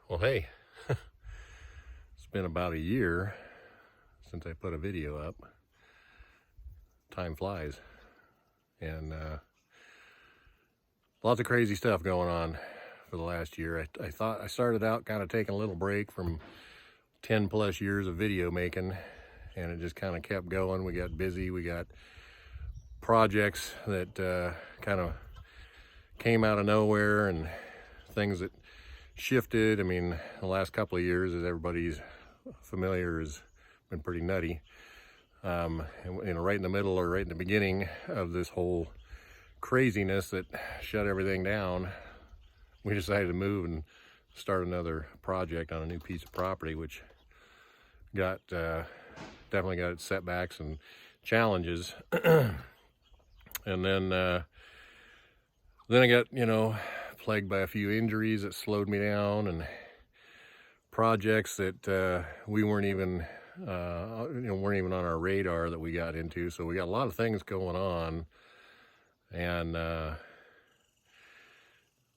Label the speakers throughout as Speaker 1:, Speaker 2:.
Speaker 1: Well, hey, it's been about a year since I put a video up. Time flies, and lots of crazy stuff going on for the last year. I thought I started out kind of taking a little break from 10 plus years of video making, and it just kind of kept going. We got busy, we got projects that kind of came out of nowhere, and things that shifted. I mean, the last couple of years, as everybody's familiar, has been pretty nutty. And, right in the middle or right in the beginning of this whole craziness that shut everything down, we decided to move and start another project on a new piece of property, which got definitely got its setbacks and challenges. And then I got, plagued by a few injuries that slowed me down, and projects that we weren't even on our radar that we got into. So we got a lot of things going on, and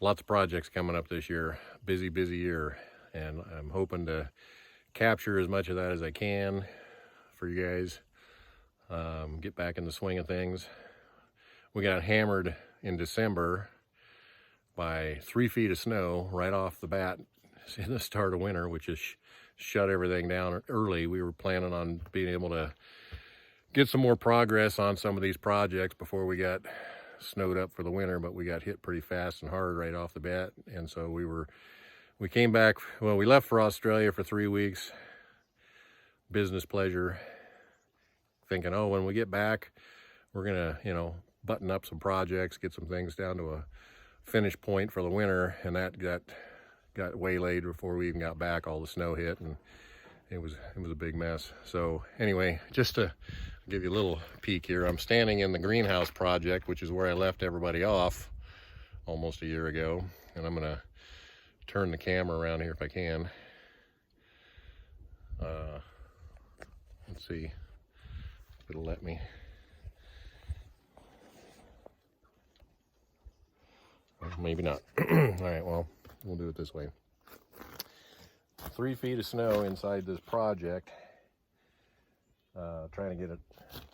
Speaker 1: lots of projects coming up this year. Busy year, and I'm hoping to capture as much of that as I can for you guys. Get back in the swing of things. We got hammered in December by 3 feet of snow right off the bat in the start of winter, which has shut everything down early. We were planning on being able to get some more progress on some of these projects before we got snowed up for the winter, but we got hit pretty fast and hard right off the bat. And so we came back, well, we left for Australia for 3 weeks, business pleasure, thinking, oh, when we get back, we're gonna, button up some projects, get some things down to a finish point for the winter. And that got waylaid before we even got back. All the snow hit, and it was a big mess. So anyway, just to give you a little peek here, I'm standing in the greenhouse project, which is where I left everybody off almost a year ago. And I'm gonna turn the camera around here if I can. Let's see if it'll let me. Maybe not. All right, well, we'll do it this way. 3 feet of snow inside this project. Trying to get it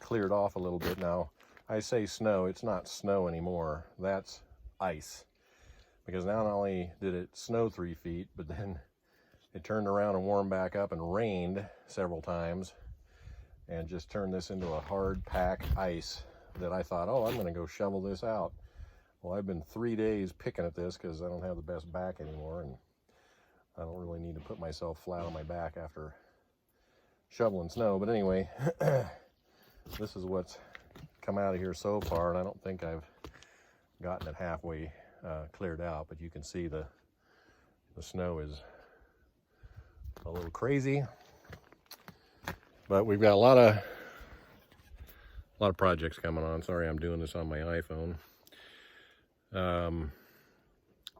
Speaker 1: cleared off a little bit. Now, I say snow, it's not snow anymore. That's ice. Because now not only did it snow 3 feet, but then it turned around and warmed back up and rained several times and just turned this into a hard pack ice that I thought, oh, I'm going to go shovel this out. Well, I've been 3 days picking at this because I don't have the best back anymore, and I don't really need to put myself flat on my back after shoveling snow. But anyway, this is what's come out of here so far, and I don't think I've gotten it halfway cleared out, but you can see the snow is a little crazy. But we've got a lot of projects coming on. Sorry, I'm doing this on my iPhone.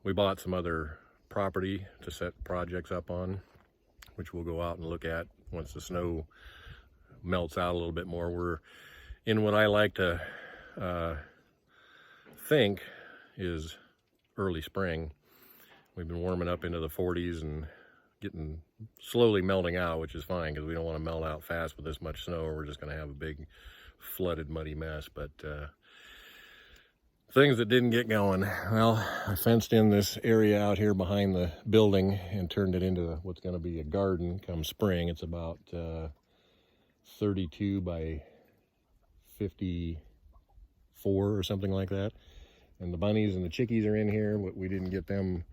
Speaker 1: We bought some other property to set projects up on, which we'll go out and look at once the snow melts out a little bit more. We're in what I like to think is early spring. We've been warming up into the 40s and getting slowly melting out, which is fine because we don't want to melt out fast with this much snow, or we're just going to have a big flooded muddy mess. But things that didn't get going. Well, I fenced in this area out here behind the building and turned it into what's going to be a garden come spring. It's about 32 by 54 or something like that. And the bunnies and the chickies are in here. We didn't get them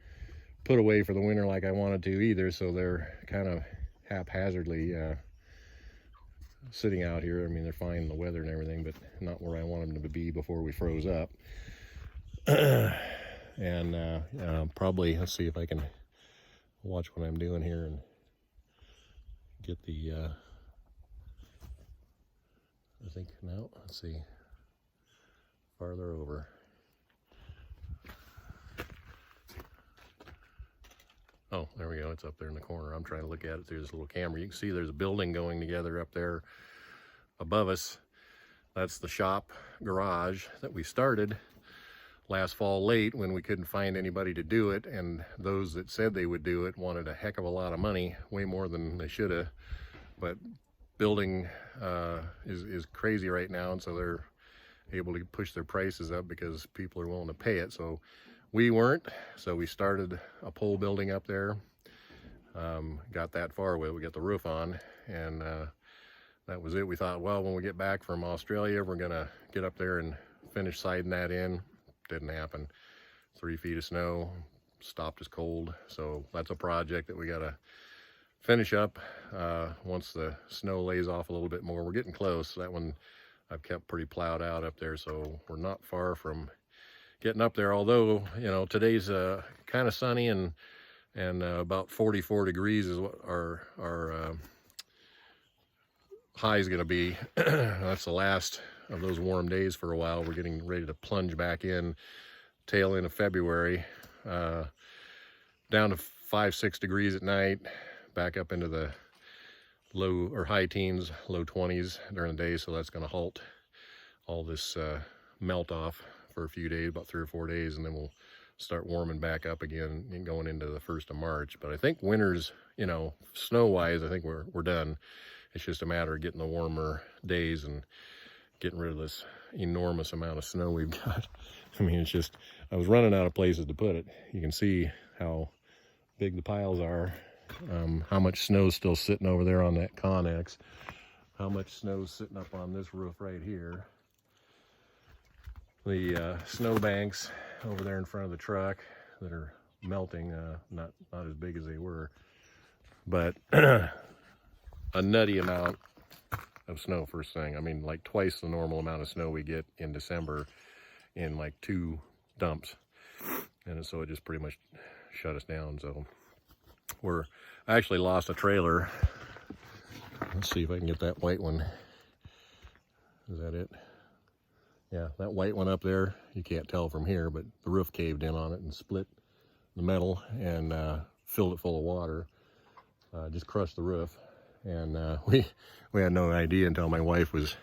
Speaker 1: put away for the winter like I wanted to either, so they're kind of haphazardly sitting out here. I mean, they're fine in the weather and everything, but not where I wanted them to be before we froze up. And probably, let's see if I can watch what I'm doing here and get the I think now, let's see, farther over. Oh, there we go. It's up there in the corner. I'm trying to look at it through this little camera. You can see there's a building going together up there above us. That's the shop garage that we started last fall late when we couldn't find anybody to do it, and those that said they would do it wanted a heck of a lot of money, way more than they should have. But building is crazy right now, and so they're able to push their prices up because people are willing to pay it. So we weren't, so we started a pole building up there. Got that far with it. We got the roof on, and that was it. We thought, well, when we get back from Australia, we're gonna get up there and finish siding that in. Didn't happen. 3 feet of snow, stopped us cold. So that's a project that we gotta finish up once the snow lays off a little bit more. We're getting close. That one I've kept pretty plowed out up there, so we're not far from getting up there. Although, you know, today's kind of sunny and about 44 degrees is what our high is going to be. That's the last of those warm days for a while. We're getting ready to plunge back in tail end of February, down to 5-6 degrees at night, back up into the low or high teens, low 20s during the day. So that's going to halt all this melt off for a few days, about 3 or 4 days, and then we'll start warming back up again and going into the 1st of March. But I think winter's, you know, snow wise, I think we're done. It's just a matter of getting the warmer days and getting rid of this enormous amount of snow we've got. I mean, it's just, I was running out of places to put it. You can see how big the piles are, how much snow's still sitting over there on that Connex, how much snow's sitting up on this roof right here. The snow banks over there in front of the truck that are melting, not as big as they were, but a nutty amount of snow first thing. I mean, like twice the normal amount of snow we get in December in like 2 dumps. And so it just pretty much shut us down. So I actually lost a trailer. Let's see if I can get that white one. Is that it? Yeah, that white one up there, you can't tell from here, but the roof caved in on it and split the metal and filled it full of water. Just crushed the roof. And we had no idea until my wife was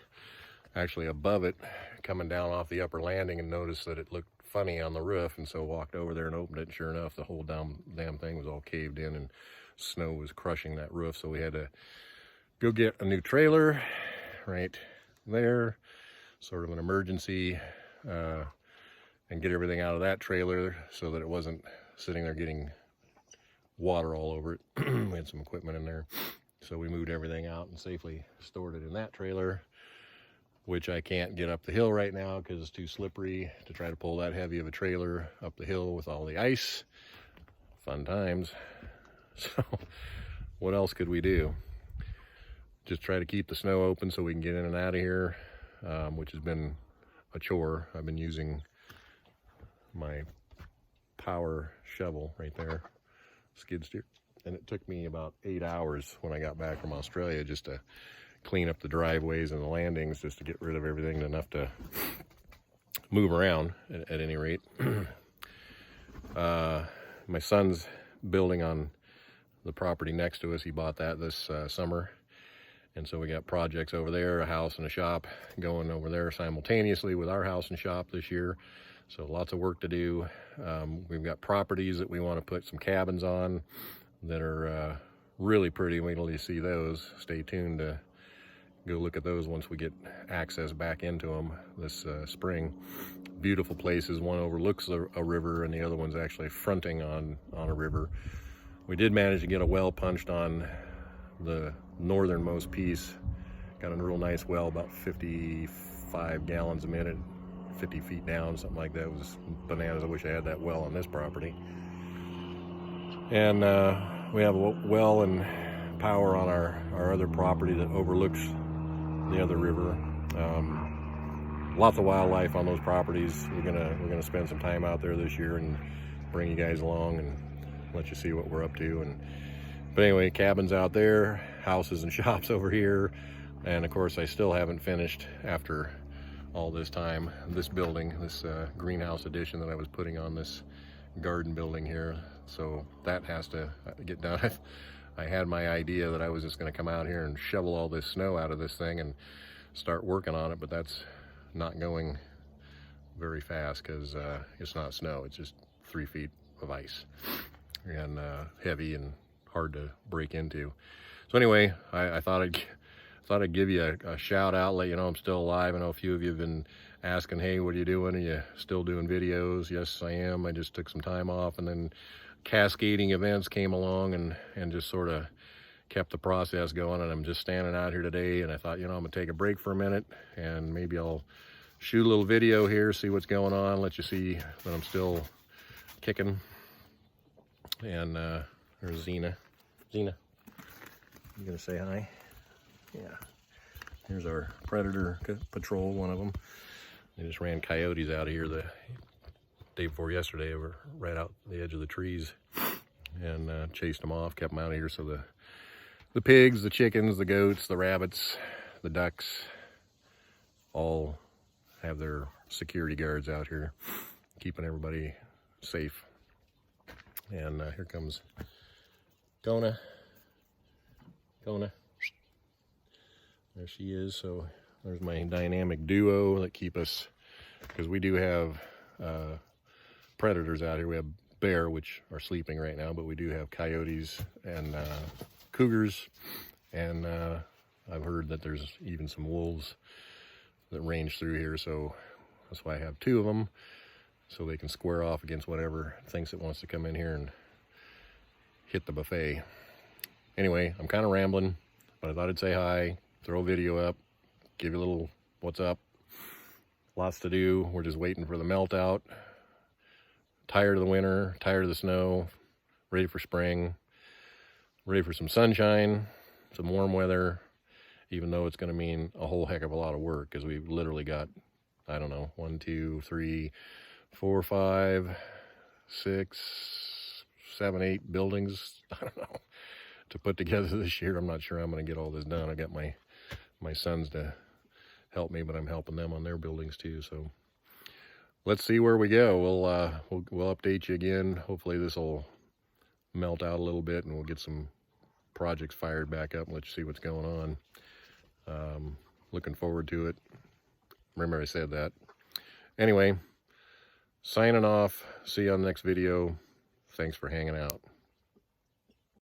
Speaker 1: actually above it, coming down off the upper landing, and noticed that it looked funny on the roof, and so walked over there and opened it, and sure enough, the whole damn thing was all caved in and snow was crushing that roof. So we had to go get a new trailer right there, sort of an emergency, and get everything out of that trailer so that it wasn't sitting there getting water all over it. We had some equipment in there. So we moved everything out and safely stored it in that trailer, which I can't get up the hill right now because it's too slippery to try to pull that heavy of a trailer up the hill with all the ice. Fun times. So what else could we do? Just try to keep the snow open so we can get in and out of here, which has been a chore. I've been using my power shovel right there, skid steer. And it took me about 8 hours when I got back from Australia just to clean up the driveways and the landings, just to get rid of everything enough to move around at any rate. My son's building on the property next to us. He bought that this summer. And so we got projects over there, a house and a shop going over there simultaneously with our house and shop this year. So lots of work to do. We've got properties that we want to put some cabins on that are really pretty. Wait till you see those. Stay tuned to go look at those once we get access back into them this spring. Beautiful places. One overlooks a river and the other one's actually fronting on a river. We did manage to get a well punched on the northernmost piece. Got a real nice well, about 55 gallons a minute, 50 feet down, something like that. It was bananas. I wish I had that well on this property. And we have a well and power on our other property that overlooks the other river. Lots of wildlife on those properties. We're gonna spend some time out there this year and bring you guys along and let you see what we're up to. But anyway, cabins out there, houses and shops over here, and of course I still haven't finished after all this time this building, this greenhouse addition that I was putting on this garden building here. So that has to get done. I had my idea that I was just going to come out here and shovel all this snow out of this thing and start working on it, but that's not going very fast because it's not snow. It's just 3 feet of ice and heavy and hard to break into. So anyway, I thought I'd give you a shout out, let you know I'm still alive. I know a few of you have been asking, hey, what are you doing? Are you still doing videos? Yes, I am. I just took some time off, and then cascading events came along and just sort of kept the process going. And I'm just standing out here today, and I thought, I'm gonna take a break for a minute, and maybe I'll shoot a little video here, see what's going on, let you see that I'm still kicking. And there's Xena. Xena, you gonna say hi? Yeah. Here's our predator patrol, one of them. They just ran coyotes out of here the day before yesterday, over right out the edge of the trees, and chased them off, kept them out of here. So the pigs, the chickens, the goats, the rabbits, the ducks, all have their security guards out here, keeping everybody safe. And here comes Kona. Kona. There she is. So there's my dynamic duo that keep us, because we do have predators out here. We have bear, which are sleeping right now, but we do have coyotes and cougars, and I've heard that there's even some wolves that range through here. So that's why I have 2 of them, so they can square off against whatever thinks it wants to come in here and hit the buffet. Anyway, I'm kind of rambling, but I thought I'd say hi, throw a video up, give you a little what's up. Lots to do. We're just waiting for the melt out. Tired of the winter, tired of the snow, ready for spring, ready for some sunshine, some warm weather, even though it's going to mean a whole heck of a lot of work, because we've literally got, I don't know, 1, 2, 3, 4, 5, 6, 7, 8 buildings, I don't know, to put together this year. I'm not sure I'm going to get all this done. I got my sons to help me, but I'm helping them on their buildings too. So let's see where we go. We'll update you again. Hopefully this will melt out a little bit, and we'll get some projects fired back up and let you see what's going on. Looking forward to it. Remember I said that. Anyway, signing off. See you on the next video. Thanks for hanging out.